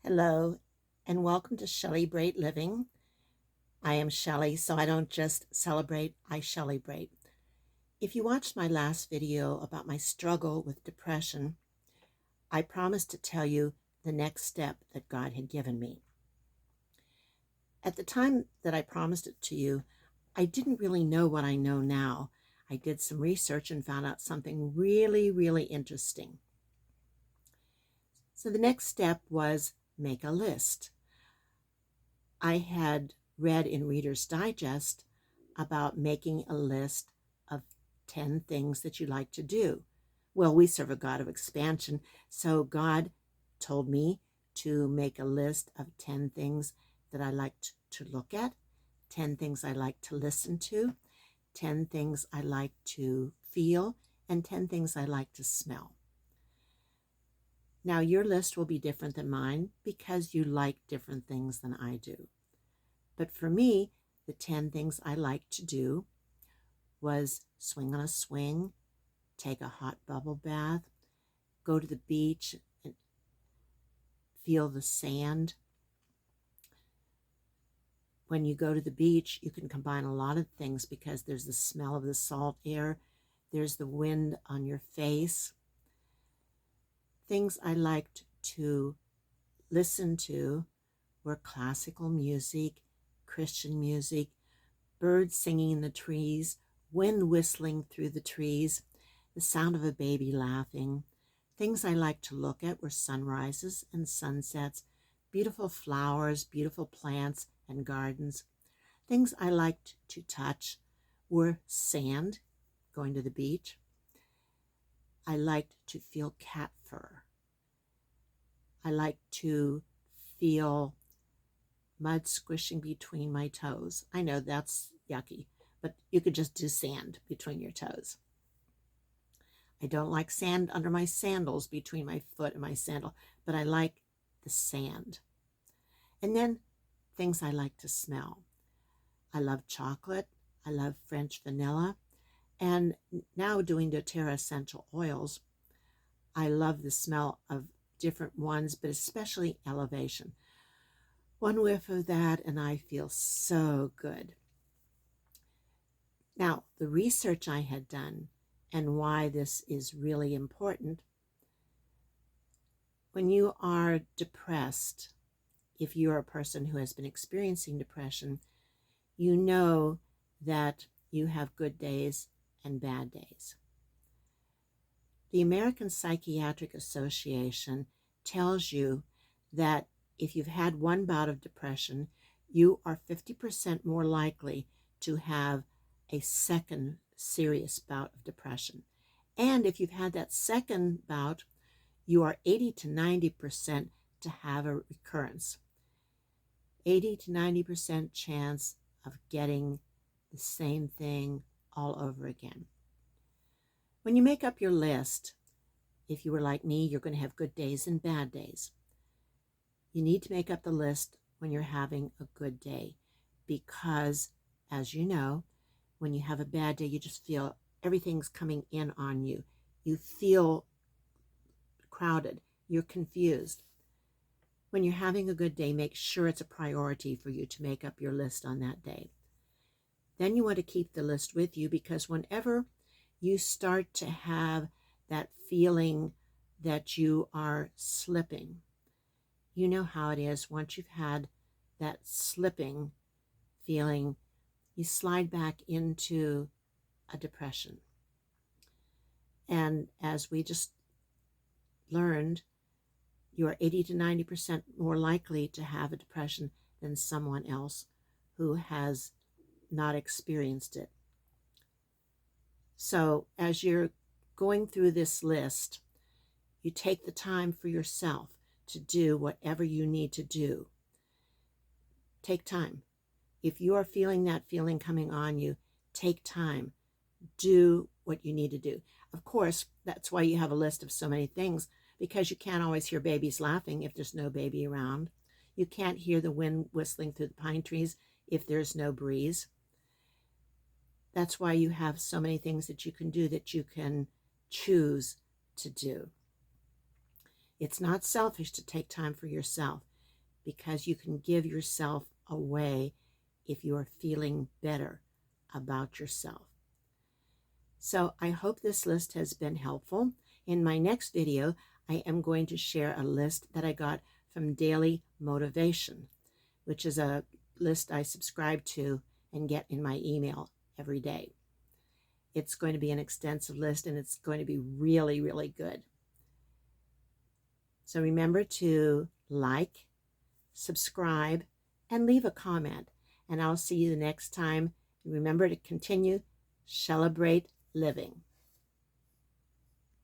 Hello, and welcome to Shelli-brate Living. I am Shelli, so I don't just celebrate, I Shelli-brate. If you watched my last video about my struggle with depression, I promised to tell you the next step that God had given me. At the time that I promised it to you, I didn't really know what I know now. I did some research and found out something really interesting. So the next step was make a list. I had read in Reader's Digest about making a list of 10 things that you like to do. Well, we serve a God of expansion, so God told me to make a list of 10 things that I liked to look at, 10 things I like to listen to, 10 things I like to feel, and 10 things I like to smell. Now, your list will be different than mine because you like different things than I do. But for me, the 10 things I like to do was swing on a swing, take a hot bubble bath, go to the beach and feel the sand. When you go to the beach, you can combine a lot of things because there's the smell of the salt air, there's the wind on your face. Things I liked to listen to were classical music, Christian music, birds singing in the trees, wind whistling through the trees, the sound of a baby laughing. Things I liked to look at were sunrises and sunsets, beautiful flowers, beautiful plants and gardens. Things I liked to touch were sand, going to the beach. I liked to feel cat fur. I liked to feel mud squishing between my toes. I know that's yucky, but you could just do sand between your toes. I don't like sand under my sandals, between my foot and my sandal, but I like the sand. And then things I like to smell. I love chocolate. I love French vanilla. And now doing doTERRA essential oils, I love the smell of different ones, but especially Elevation. One whiff of that and I feel so good. Now, the research I had done and why this is really important, when you are depressed, if you're a person who has been experiencing depression, you know that you have good days and bad days. The American Psychiatric Association tells you that if you've had one bout of depression, you are 50% more likely to have a second serious bout of depression. And if you've had that second bout, you are 80 to 90% to have a recurrence. 80 to 90% chance of getting the same thing all over again. When you make up your list, if you were like me, you're going to have good days and bad days. You need to make up the list when you're having a good day because, as you know, when you have a bad day, you just feel everything's coming in on you. You feel crowded. You're confused. When you're having a good day, make sure it's a priority for you to make up your list on that day. Then you want to keep the list with you because whenever you start to have that feeling that you are slipping, you know how it is. Once you've had that slipping feeling, you slide back into a depression. And as we just learned, you are 80 to 90% more likely to have a depression than someone else who has not experienced it. So as you're going through this list, you take the time for yourself to do whatever you need to do. Take time. If you are feeling that feeling coming on you, take time. Do what you need to do. Of course, that's why you have a list of so many things, because you can't always hear babies laughing if there's no baby around. You can't hear the wind whistling through the pine trees if there's no breeze. That's why you have so many things that you can do that you can choose to do. It's not selfish to take time for yourself. because you can give yourself away if you are feeling better about yourself. So I hope this list has been helpful. In my next video, I am going to share a list that I got from Daily Motivation, which is a list I subscribe to and get in my email every day. It's going to be an extensive list, and it's going to be really, really good. So remember to like, subscribe, and leave a comment. And I'll see you the next time. Remember to continue Shelli-brate living.